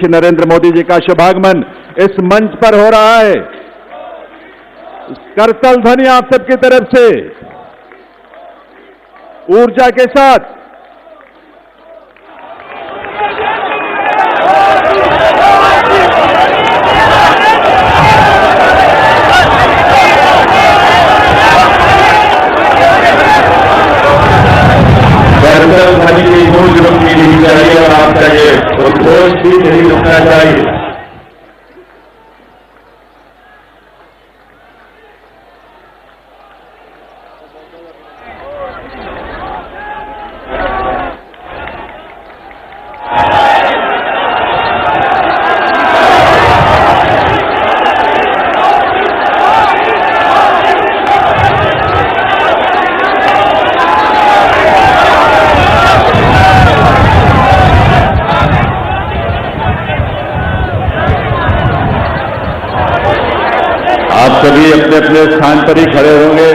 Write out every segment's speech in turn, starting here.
नरेंद्र मोदी जी का शुभागमन इस मंच पर हो रहा है। करतल ध्वनि आप सबकी तरफ से ऊर्जा के साथ करतल ध्वनि की गूंज रुकनी नहीं चाहिए और आपका ये उद्घोष भी नहीं रुकना चाहिए। आप सभी अपने अपने स्थान पर ही खड़े होंगे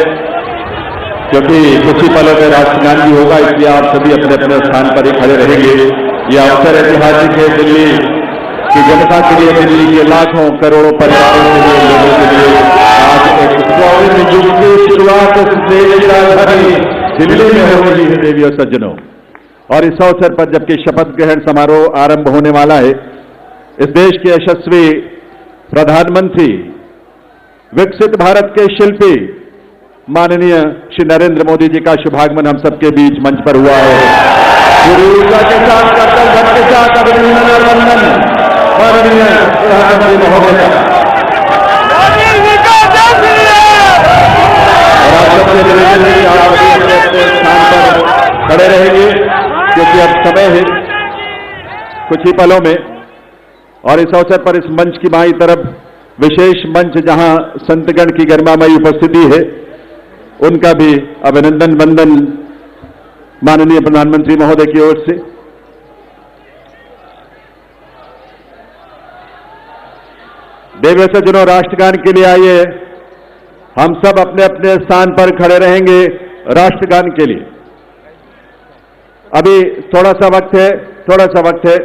क्योंकि कुछ ही पलों में राष्ट्रगान भी होगा, इसलिए आप सभी अपने अपने स्थान पर ही खड़े रहेंगे। यह अवसर ऐतिहासिक है दिल्ली की जनता के लिए, दिल्ली के लाखों करोड़ों परिवारों के लिए, लोगों के लिए। आज एक स्वर्ण युग की शुरुआत इस देश की राजधानी दिल्ली में हो रही है देवी और सज्जनों। और इस अवसर पर जबकि शपथ ग्रहण समारोह आरंभ होने वाला है, इस देश के यशस्वी प्रधानमंत्री, विकसित भारत के शिल्पी माननीय श्री नरेंद्र मोदी जी का शुभागमन हम सबके बीच मंच पर हुआ है। पूरी ऊर्जा के साथ, करतल ध्वनि के साथ अभिनंदन और वंदन माननीय प्रधानमंत्री महोदय। और आप सबसे निवेदन है कि आप अपने अपने स्थान पर खड़े रहेंगे क्योंकि अब समय है कुछ ही पलों में। और इस अवसर पर इस मंच की बाईं तरफ विशेष मंच जहां संतगण की गरिमामयी उपस्थिति है, उनका भी अभिनंदन वंदन माननीय प्रधानमंत्री महोदय की ओर से। देवी सज्जनों, राष्ट्रगान के लिए आइए, हम सब अपने अपने स्थान पर खड़े रहेंगे राष्ट्रगान के लिए। अभी थोड़ा सा वक्त है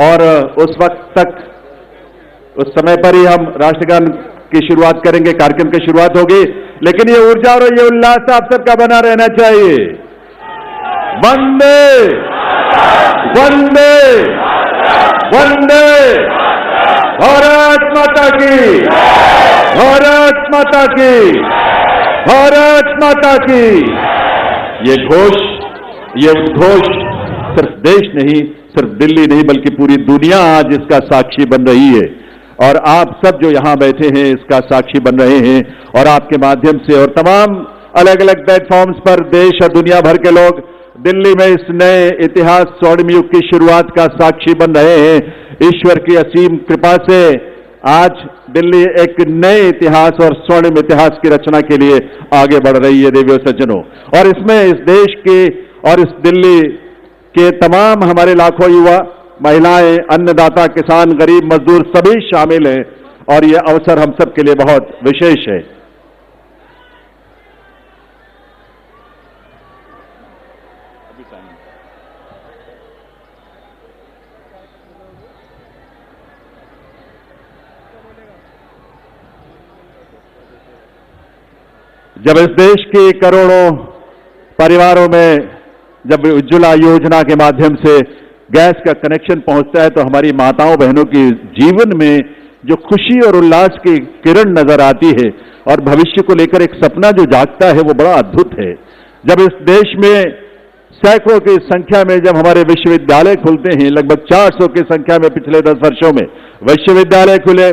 और उस वक्त तक, उस समय पर ही हम राष्ट्रगान की शुरुआत करेंगे, कार्यक्रम की शुरुआत होगी। लेकिन ये ऊर्जा और ये उल्लास आप सबका बना रहना चाहिए। वंदे वंदे वंदे भारत माता की, भारत माता की, भारत माता की। ये घोष, ये उद्घोष सिर्फ देश नहीं, सिर्फ दिल्ली नहीं, बल्कि पूरी दुनिया आज इसका साक्षी बन रही है। और आप सब जो यहां बैठे हैं इसका साक्षी बन रहे हैं। और आपके माध्यम से और तमाम अलग अलग प्लेटफॉर्म्स पर देश और दुनिया भर के लोग दिल्ली में इस नए इतिहास, स्वर्णिम युग की शुरुआत का साक्षी बन रहे हैं। ईश्वर की असीम कृपा से आज दिल्ली एक नए इतिहास और स्वर्णिम इतिहास की रचना के लिए आगे बढ़ रही है देवियों सज्जनों। और इसमें इस देश के और इस दिल्ली के तमाम हमारे लाखों युवा, महिलाएं, अन्नदाता, किसान, गरीब, मजदूर सभी शामिल हैं। और यह अवसर हम सब के लिए बहुत विशेष है। जब इस देश के करोड़ों परिवारों में जब उज्ज्वला योजना के माध्यम से गैस का कनेक्शन पहुंचता है तो हमारी माताओं बहनों के जीवन में जो खुशी और उल्लास की किरण नजर आती है और भविष्य को लेकर एक सपना जो जागता है वो बड़ा अद्भुत है। जब इस देश में सैकड़ों की संख्या में जब हमारे विश्वविद्यालय खुलते हैं, लगभग 400 की संख्या में पिछले 10 वर्षों में विश्वविद्यालय खुले,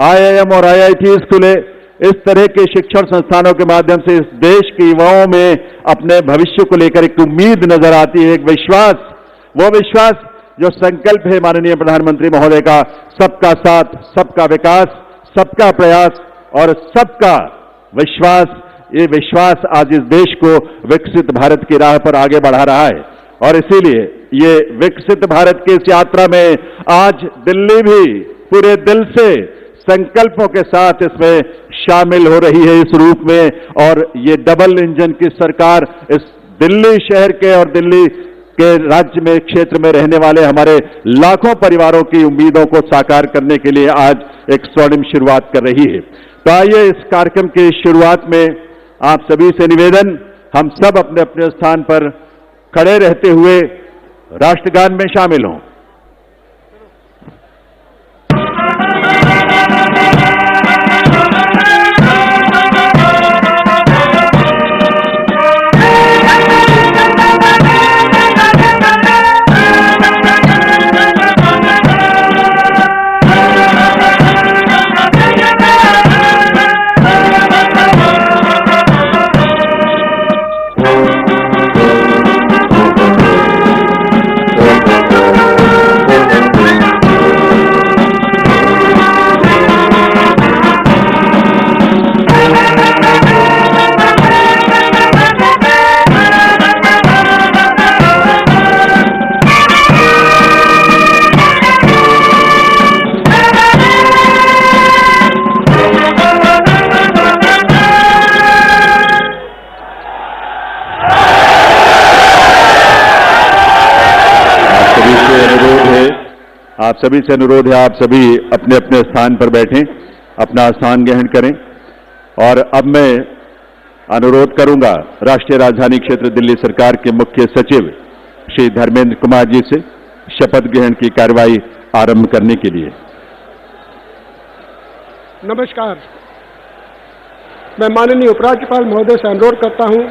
IIM और IITs खुले, इस तरह के शिक्षण संस्थानों के माध्यम से इस देश के युवाओं में अपने भविष्य को लेकर एक उम्मीद नजर आती है, एक विश्वास। वो विश्वास जो संकल्प है माननीय प्रधानमंत्री महोदय का, सबका साथ, सबका विकास, सबका प्रयास और सबका विश्वास, ये विश्वास आज इस देश को विकसित भारत की राह पर आगे बढ़ा रहा है। और इसीलिए ये विकसित भारत की इस यात्रा में आज दिल्ली भी पूरे दिल से संकल्पों के साथ इसमें शामिल हो रही है इस रूप में। और ये डबल इंजन की सरकार इस दिल्ली शहर के और दिल्ली के राज्य में, क्षेत्र में रहने वाले हमारे लाखों परिवारों की उम्मीदों को साकार करने के लिए आज एक स्वर्णिम शुरुआत कर रही है। तो आइए इस कार्यक्रम की शुरुआत में आप सभी से निवेदन, हम सब अपने अपने स्थान पर खड़े रहते हुए राष्ट्रगान में शामिल हों। आप सभी से अनुरोध है, आप सभी अपने अपने स्थान पर बैठें, अपना स्थान ग्रहण करें। और अब मैं अनुरोध करूंगा राष्ट्रीय राजधानी क्षेत्र दिल्ली सरकार के मुख्य सचिव श्री धर्मेंद्र कुमार जी से शपथ ग्रहण की कार्यवाही आरंभ करने के लिए। नमस्कार, मैं माननीय उपराज्यपाल महोदय से अनुरोध करता हूं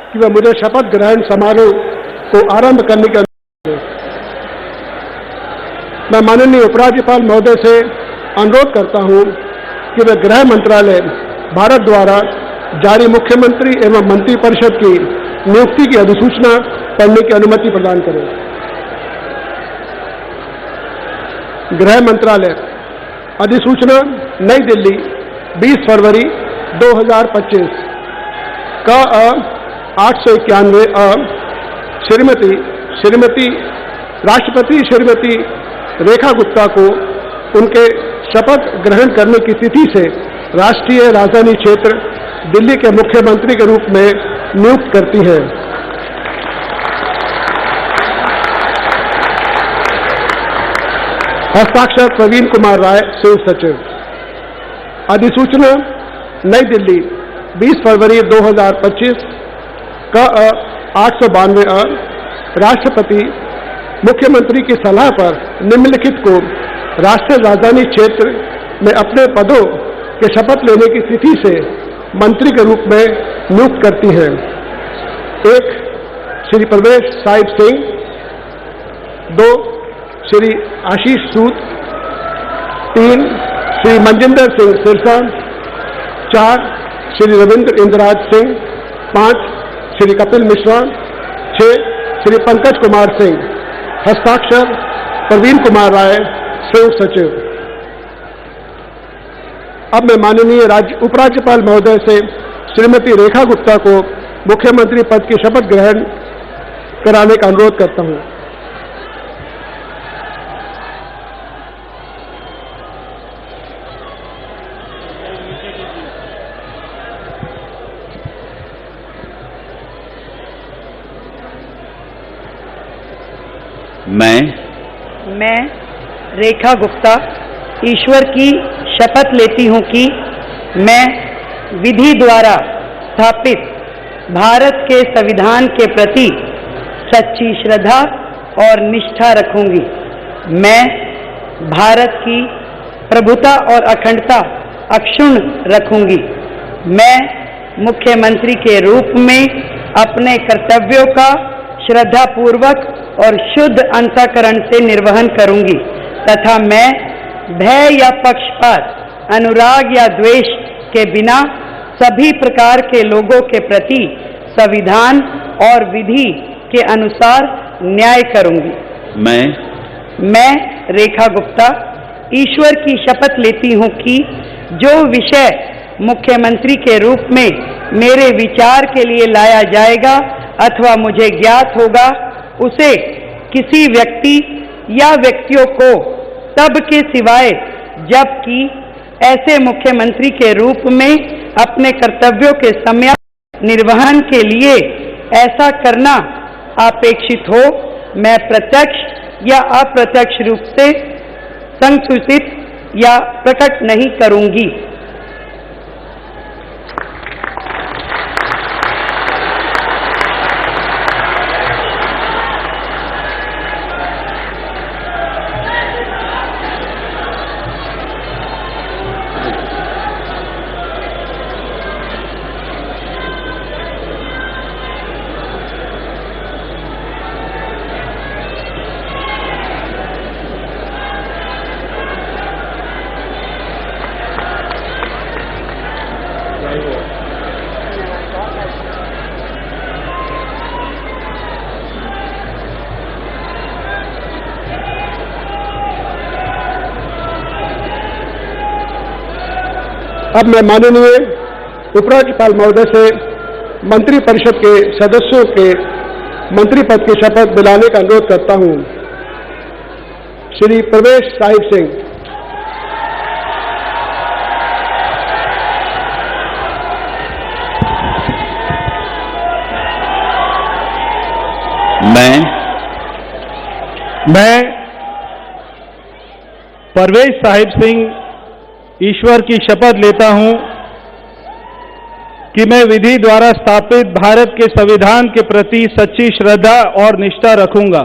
कि वह मुझे शपथ ग्रहण समारोह को आरंभ करने के मैं माननीय उपराज्यपाल महोदय से अनुरोध करता हूं कि वे गृह मंत्रालय भारत द्वारा जारी मुख्यमंत्री एवं मंत्रिपरिषद की नियुक्ति की अधिसूचना पढ़ने की अनुमति प्रदान करें। गृह मंत्रालय अधिसूचना नई दिल्ली 20 फरवरी 2025 का 891 श्रीमती राष्ट्रपति श्रीमती रेखा गुप्ता को उनके शपथ ग्रहण करने की तिथि से राष्ट्रीय राजधानी क्षेत्र दिल्ली के मुख्यमंत्री के रूप में नियुक्त करती है। हस्ताक्षर प्रवीण कुमार राय, संयुक्त सचिव। अधिसूचना नई दिल्ली 20 फरवरी 2025 का 892 राष्ट्रपति मुख्यमंत्री की सलाह पर निम्नलिखित को राष्ट्रीय राजधानी क्षेत्र में अपने पदों के शपथ लेने की तिथि से मंत्री के रूप में नियुक्त करती है। 1 श्री प्रवेश साहिब सिंह, 2 श्री आशीष सूद, 3 श्री मनजिंदर सिंह सिरसा, 4 श्री रविंद्र इंद्रराज सिंह, 5 श्री कपिल मिश्रा, 6 श्री पंकज कुमार सिंह। हस्ताक्षर प्रवीण कुमार राय, संयुक्त सचिव। अब मैं माननीय उपराज्यपाल महोदय से श्रीमती रेखा गुप्ता को मुख्यमंत्री पद की शपथ ग्रहण कराने का अनुरोध करता हूं। मैं रेखा गुप्ता ईश्वर की शपथ लेती हूं कि मैं विधि द्वारा स्थापित भारत के संविधान के प्रति सच्ची श्रद्धा और निष्ठा रखूंगी। मैं भारत की प्रभुता और अखंडता अक्षुण्ण रखूंगी। मैं मुख्यमंत्री के रूप में अपने कर्तव्यों का श्रद्धापूर्वक और शुद्ध अंतःकरण से निर्वहन करूंगी तथा मैं भय या पक्षपात, अनुराग या द्वेष के बिना सभी प्रकार के लोगों के प्रति संविधान और विधि के अनुसार न्याय करूंगी। मैं रेखा गुप्ता ईश्वर की शपथ लेती हूं कि जो विषय मुख्यमंत्री के रूप में मेरे विचार के लिए लाया जाएगा अथवा मुझे ज्ञात होगा, उसे किसी व्यक्ति या व्यक्तियों को तब के सिवाय जबकि ऐसे मुख्यमंत्री के रूप में अपने कर्तव्यों के समय निर्वहन के लिए ऐसा करना अपेक्षित हो मैं प्रत्यक्ष या अप्रत्यक्ष रूप से संसूचित या प्रकट नहीं करूंगी। अब मैं माननीय उपराज्यपाल महोदय से मंत्रिपरिषद के सदस्यों के मंत्री पद की शपथ दिलाने का अनुरोध करता हूं। श्री प्रवेश साहिब सिंह। मैं परवेज साहिब सिंह ईश्वर की शपथ लेता हूं कि मैं विधि द्वारा स्थापित भारत के संविधान के प्रति सच्ची श्रद्धा और निष्ठा रखूंगा।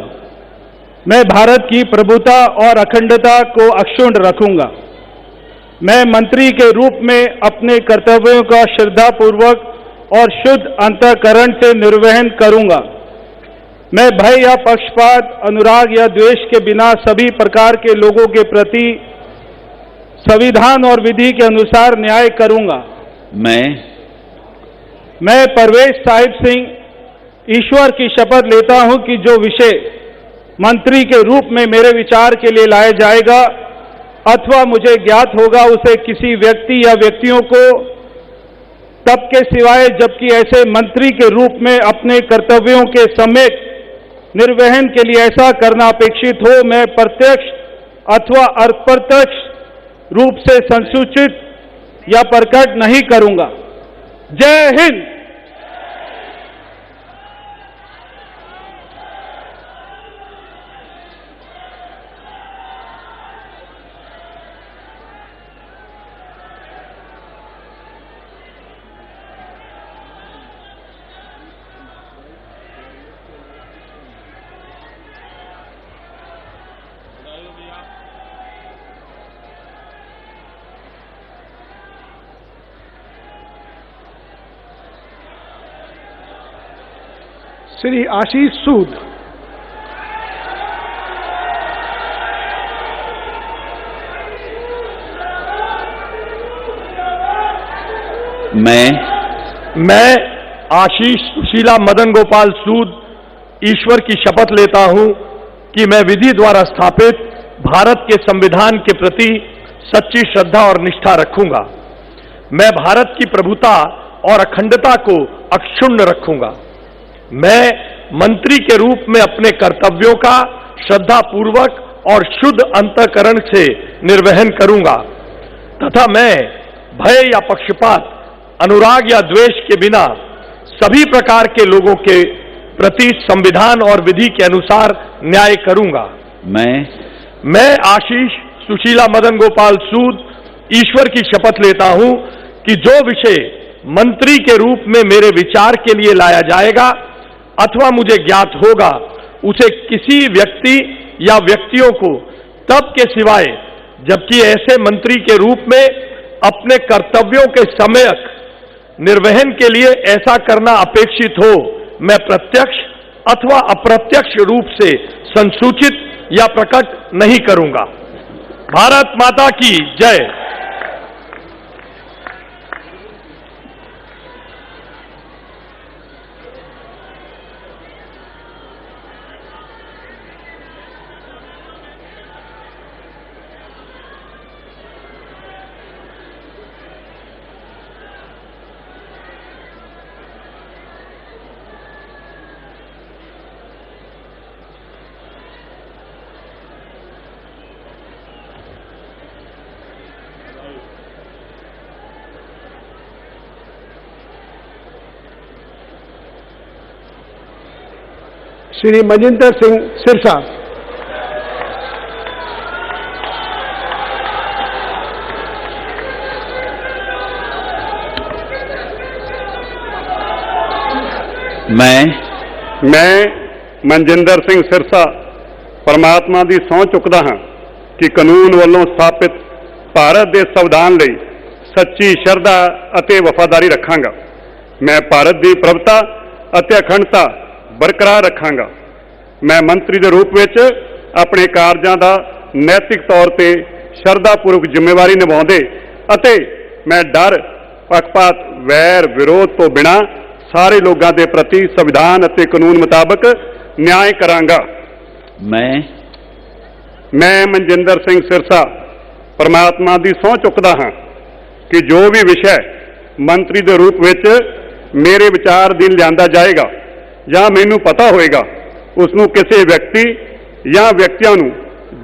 मैं भारत की प्रभुता और अखंडता को अक्षुण्ण रखूंगा। मैं मंत्री के रूप में अपने कर्तव्यों का श्रद्धापूर्वक और शुद्ध अंतःकरण से निर्वहन करूंगा। मैं भय या पक्षपात, अनुराग या द्वेष के बिना सभी प्रकार के लोगों के प्रति संविधान और विधि के अनुसार न्याय करूंगा। मैं परवेज साहिब सिंह ईश्वर की शपथ लेता हूं कि जो विषय मंत्री के रूप में मेरे विचार के लिए लाया जाएगा अथवा मुझे ज्ञात होगा, उसे किसी व्यक्ति या व्यक्तियों को तब के सिवाय जबकि ऐसे मंत्री के रूप में अपने कर्तव्यों के सम्यक निर्वहन के लिए ऐसा करना अपेक्षित हो, मैं प्रत्यक्ष अथवा अप्रत्यक्ष रूप से संसूचित या प्रकट नहीं करूंगा। जय हिंद। श्री आशीष सूद। मैं आशीष सुशीला मदन गोपाल सूद ईश्वर की शपथ लेता हूं कि मैं विधि द्वारा स्थापित भारत के संविधान के प्रति सच्ची श्रद्धा और निष्ठा रखूंगा। मैं भारत की प्रभुता और अखंडता को अक्षुण्ण रखूंगा। मैं मंत्री के रूप में अपने कर्तव्यों का श्रद्धापूर्वक और शुद्ध अंतःकरण से निर्वहन करूंगा तथा मैं भय या पक्षपात, अनुराग या द्वेष के बिना सभी प्रकार के लोगों के प्रति संविधान और विधि के अनुसार न्याय करूंगा। मैं आशीष सुशीला मदन गोपाल सूद ईश्वर की शपथ लेता हूं कि जो विषय मंत्री के रूप में मेरे विचार के लिए लाया जाएगा अथवा मुझे ज्ञात होगा, उसे किसी व्यक्ति या व्यक्तियों को तब के सिवाय जबकि ऐसे मंत्री के रूप में अपने कर्तव्यों के सम्यक निर्वहन के लिए ऐसा करना अपेक्षित हो, मैं प्रत्यक्ष अथवा अप्रत्यक्ष रूप से संसूचित या प्रकट नहीं करूंगा। भारत माता की जय। श्री मजिंदर सिंह सिरसा। मैं मनजिंदर सिंह सिरसा परमात्मा ਦੀ ਸਹੁੰ ਚੁੱਕਦਾ ਹਾਂ ਕਿ ਕਾਨੂੰਨ ਵੱਲੋਂ ਸਥਾਪਿਤ ਭਾਰਤ ਦੇ ਸੰਵਿਧਾਨ ਲਈ ਸੱਚੀ ਸ਼ਰਧਾ ਅਤੇ ਵਫਾਦਾਰੀ ਰੱਖਾਂਗਾ। ਮੈਂ ਭਾਰਤ ਦੀ ਪ੍ਰਭੁਤਾ ਅਤੇ ਅਖੰਡਤਾ ਬਰਕਰਾਰ ਰੱਖਾਂਗਾ। ਮੈਂ ਮੰਤਰੀ ਦੇ ਰੂਪ ਵਿੱਚ ਆਪਣੇ ਕਾਰਜਾਂ ਦਾ ਨੈਤਿਕ ਤੌਰ ਤੇ ਸ਼ਰਧਾਪੂਰਵਕ ਜ਼ਿੰਮੇਵਾਰੀ ਨਿਭਾਉਂਦੇ ਅਤੇ ਮੈਂ ਡਰ ਪੱਖਪਾਤ ਵੈਰ ਵਿਰੋਧ ਤੋਂ ਬਿਨਾਂ ਸਾਰੇ ਲੋਕਾਂ ਦੇ ਪ੍ਰਤੀ ਸੰਵਿਧਾਨ ਅਤੇ ਕਾਨੂੰਨ ਮੁਤਾਬਕ ਨਿਆਂ ਕਰਾਂਗਾ। ਮੈਂ ਮਨਜਿੰਦਰ ਸਿੰਘ ਸਿਰਸਾ ਪਰਮਾਤਮਾ ਦੀ ਸਹੁੰ ਚੁੱਕਦਾ ਹਾਂ ਕਿ ਜੋ ਵੀ ਵਿਸ਼ਾ ਮੰਤਰੀ ਦੇ ਰੂਪ ਵਿੱਚ ਮੇਰੇ ਵਿਚਾਰ ਅਧੀਨ ਲਿਆਂਦਾ ਜਾਏਗਾ ਜਾਂ ਮੈਨੂੰ ਪਤਾ ਹੋਏਗਾ ਉਸ ਨੂੰ ਕਿਸੇ ਵਿਅਕਤੀ ਜਾਂ ਵਿਅਕਤੀਆਂ ਨੂੰ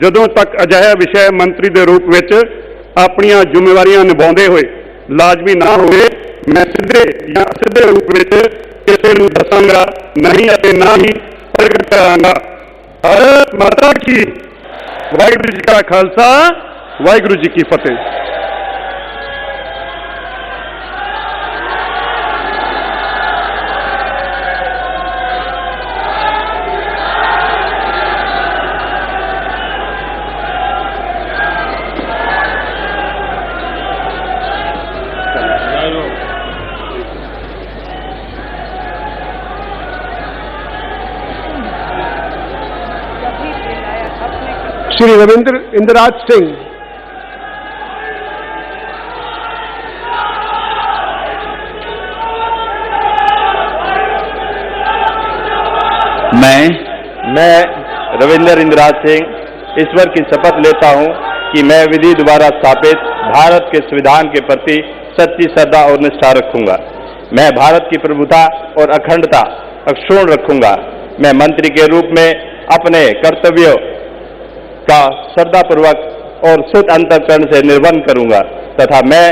ਜਦੋਂ ਤੱਕ ਅਜਿਹਾ ਵਿਸ਼ਾ ਮੰਤਰੀ ਦੇ ਰੂਪ ਵਿੱਚ ਆਪਣੀਆਂ ਜ਼ਿੰਮੇਵਾਰੀਆਂ ਨਿਭਾਉਂਦੇ ਹੋਏ ਲਾਜ਼ਮੀ ਨਾ ਹੋਵੇ मैं सीधे या असिधे रूप में किसी को दसांगा नहीं ਅਤੇ ना ही प्रगट करांगा। भारत माता की वाहिगुरू जी का खालसा वाहिगुरू जी की फतेह। श्री रविंद्र इंद्रराज सिंह। मैं रविंद्र इंद्रराज सिंह ईश्वर की शपथ लेता हूं कि मैं विधि द्वारा स्थापित भारत के संविधान के प्रति सच्ची श्रद्धा और निष्ठा रखूंगा। मैं भारत की प्रभुता और अखंडता अक्षुण्ण रखूंगा। मैं मंत्री के रूप में अपने कर्तव्यों का श्रद्धापूर्वक और शुद्ध अंतःकरण से निर्वहन करूंगा तथा मैं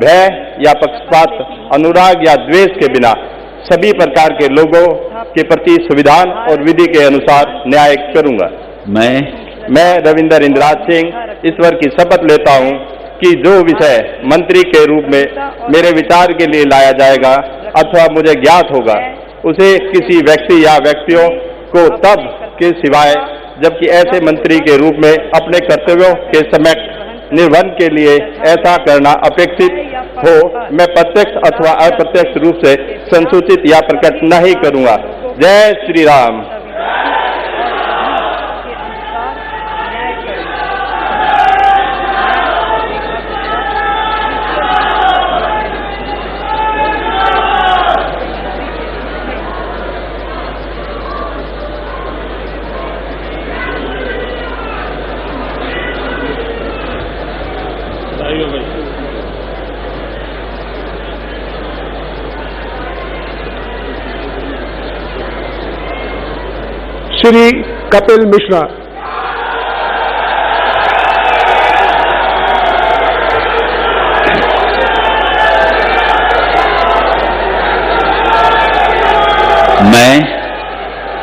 भय या पक्षपात, अनुराग या द्वेष के बिना सभी प्रकार के लोगों के प्रति संविधान और विधि के अनुसार न्याय करूंगा। मैं रविंद्र इंद्रराज सिंह ईश्वर की शपथ लेता हूं कि जो विषय मंत्री के रूप में मेरे विचार के लिए लाया जाएगा अथवा मुझे ज्ञात होगा उसे किसी व्यक्ति या व्यक्तियों को तब के सिवाय जबकि ऐसे मंत्री के रूप में अपने कर्तव्यों के समय निर्वहन के लिए ऐसा करना अपेक्षित हो मैं प्रत्यक्ष अथवा अप्रत्यक्ष रूप से संसूचित या प्रकट नहीं करूंगा। जय श्री राम। श्री कपिल मिश्रा।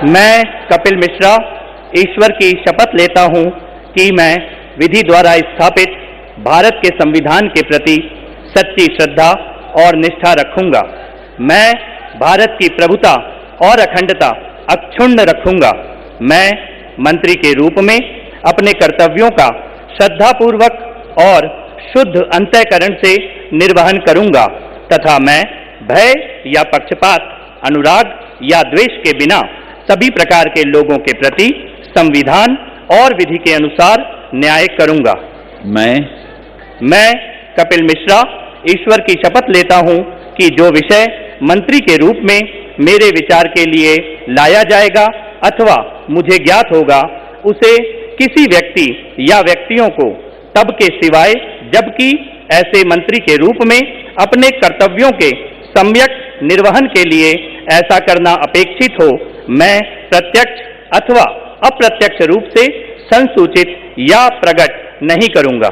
मैं कपिल मिश्रा ईश्वर की शपथ लेता हूं कि मैं विधि द्वारा स्थापित भारत के संविधान के प्रति सच्ची श्रद्धा और निष्ठा रखूंगा। मैं भारत की प्रभुता और अखंडता अक्षुण्ण रखूंगा। मैं मंत्री के रूप में अपने कर्तव्यों का श्रद्धापूर्वक और शुद्ध अंतःकरण से निर्वहन करूंगा तथा मैं भय या पक्षपात, अनुराग या द्वेष के बिना सभी प्रकार के लोगों के प्रति संविधान और विधि के अनुसार न्याय करूंगा। मैं कपिल मिश्रा ईश्वर की शपथ लेता हूं कि जो विषय मंत्री के रूप में मेरे विचार के लिए लाया जाएगा अथवा मुझे ज्ञात होगा उसे किसी व्यक्ति या व्यक्तियों को तब के सिवाय जबकि ऐसे मंत्री के रूप में अपने कर्तव्यों के सम्यक निर्वहन के लिए ऐसा करना अपेक्षित हो मैं प्रत्यक्ष अथवा अप्रत्यक्ष रूप से संसूचित या प्रकट नहीं करूंगा।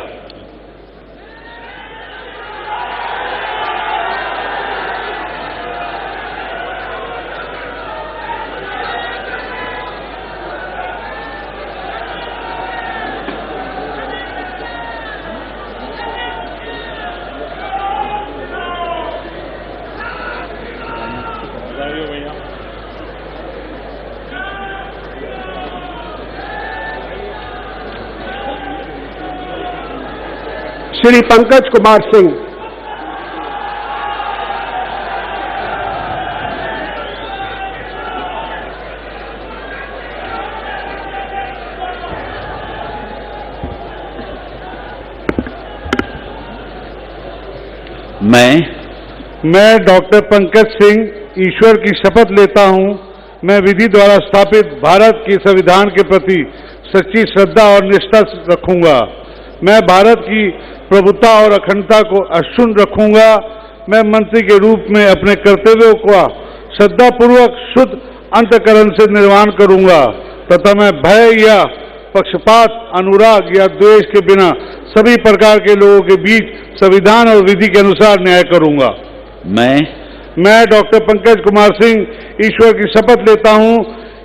श्री पंकज कुमार सिंह, मैं डॉक्टर पंकज सिंह ईश्वर की शपथ लेता हूं, मैं विधि द्वारा स्थापित भारत के संविधान के प्रति सच्ची श्रद्धा और निष्ठा रखूंगा। मैं भारत की प्रभुता और अखंडता को अक्षुण्ण रखूंगा। मैं मंत्री के रूप में अपने कर्तव्यों का श्रद्धापूर्वक शुद्ध अंतःकरण से निर्वहन करूंगा तथा मैं भय या पक्षपात, अनुराग या द्वेष के बिना सभी प्रकार के लोगों के बीच संविधान और विधि के अनुसार न्याय करूंगा। मैं डॉक्टर पंकज कुमार सिंह ईश्वर की शपथ लेता हूं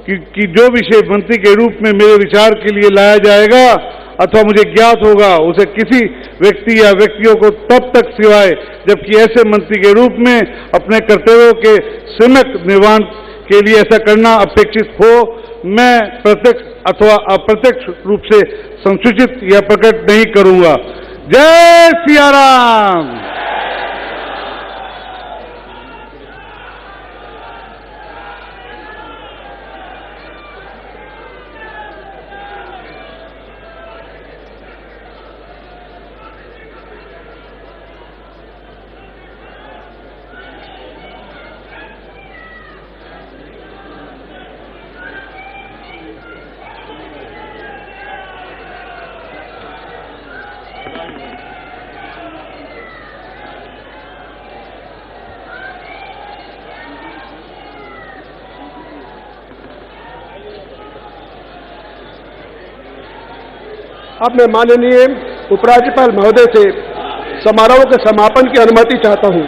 कि जो विषय मंत्री के रूप में मेरे विचार के लिए लाया जाएगा अथवा मुझे ज्ञात होगा, उसे किसी व्यक्ति या व्यक्तियों को तब तक सिवाय जबकि ऐसे मंत्री के रूप में अपने कर्तव्यों के सम्यक निर्वहन के लिए ऐसा करना अपेक्षित हो, मैं प्रत्यक्ष अथवा अप्रत्यक्ष रूप से संसूचित या प्रकट नहीं करूंगा। जय सिया राम। अब मैं माननीय उपराज्यपाल महोदय से समारोह के समापन की अनुमति चाहता हूं।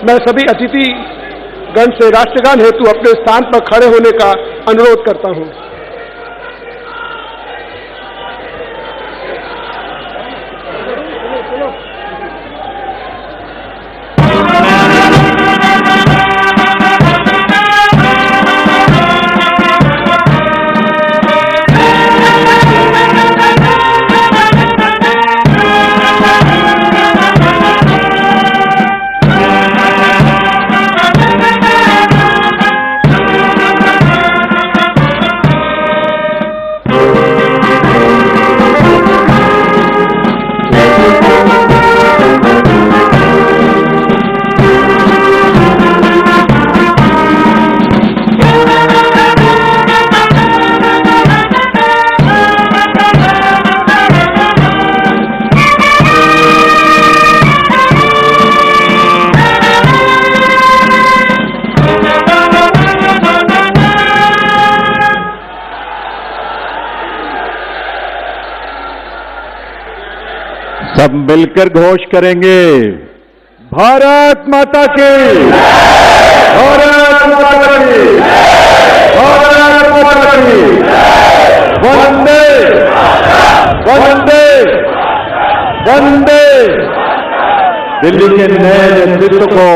मैं सभी अतिथिगण से राष्ट्रगान हेतु अपने स्थान पर खड़े होने का अनुरोध करता हूं। सब मिलकर घोष करेंगे, भारत माता की, भारत माता की, भारत माता की, वंदे वंदे वंदे। दिल्ली के नए नेतृत्व को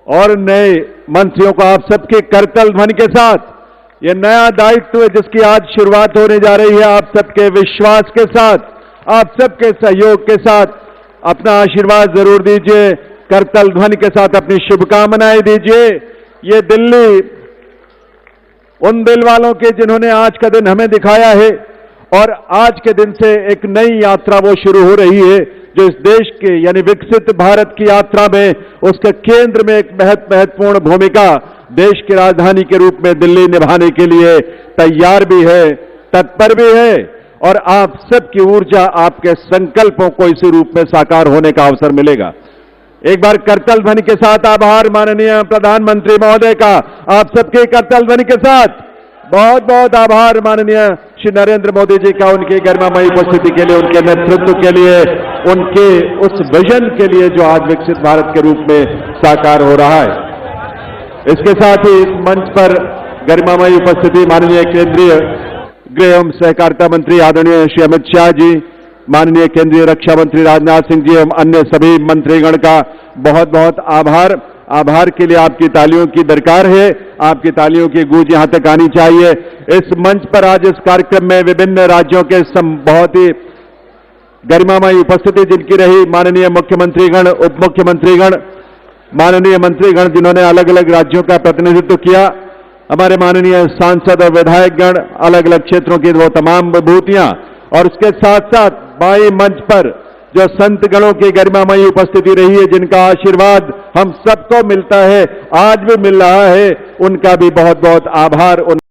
और नए मंत्रियों को आप सबके करतल ध्वनि के साथ ये नया दायित्व है जिसकी आज शुरुआत होने जा रही है, आप सबके विश्वास के साथ, आप सबके सहयोग के साथ अपना आशीर्वाद जरूर दीजिए, करतल ध्वनि के साथ अपनी शुभकामनाएं दीजिए। ये दिल्ली उन दिल वालों के जिन्होंने आज का दिन हमें दिखाया है और आज के दिन से एक नई यात्रा वो शुरू हो रही है जो इस देश के यानी विकसित भारत की यात्रा में उसके केंद्र में एक महत्वपूर्ण भूमिका देश की राजधानी के रूप में दिल्ली निभाने के लिए तैयार भी है, तत्पर भी है और आप सबकी ऊर्जा, आपके संकल्पों को इसी रूप में साकार होने का अवसर मिलेगा। एक बार करतल ध्वनि के साथ आभार माननीय प्रधानमंत्री महोदय का, आप सबके करतल ध्वनि के साथ बहुत बहुत आभार माननीय श्री नरेंद्र मोदी जी का, उनकी गरिमामयी उपस्थिति के लिए, उनके नेतृत्व के लिए, उनके उस विजन के लिए जो आज विकसित भारत के रूप में साकार हो रहा है। इसके साथ ही इस मंच पर गरिमामयी उपस्थिति माननीय केंद्रीय गृह एवं सहकारिता मंत्री आदरणीय श्री अमित शाह जी, माननीय केंद्रीय रक्षा मंत्री राजनाथ सिंह जी एवं अन्य सभी मंत्रीगण का बहुत बहुत आभार। आभार के लिए आपकी तालियों की दरकार है। आपकी तालियों की गूंज यहां तक आनी चाहिए। इस मंच पर आज इस कार्यक्रम में विभिन्न राज्यों के बहुत ही गरिमामयी उपस्थिति जिनकी रही, माननीय मुख्यमंत्रीगण, उप मुख्यमंत्रीगण, माननीय मंत्रीगण जिन्होंने अलग अलग राज्यों का प्रतिनिधित्व किया, हमारे माननीय सांसद और विधायकगण, अलग अलग क्षेत्रों की वो तमाम विभूतियां, और उसके साथ साथ बाई मंच पर जो संत गणों की गरिमामयी उपस्थिति रही है, जिनका आशीर्वाद हम सबको मिलता है, आज भी मिल रहा है, उनका भी बहुत बहुत आभार।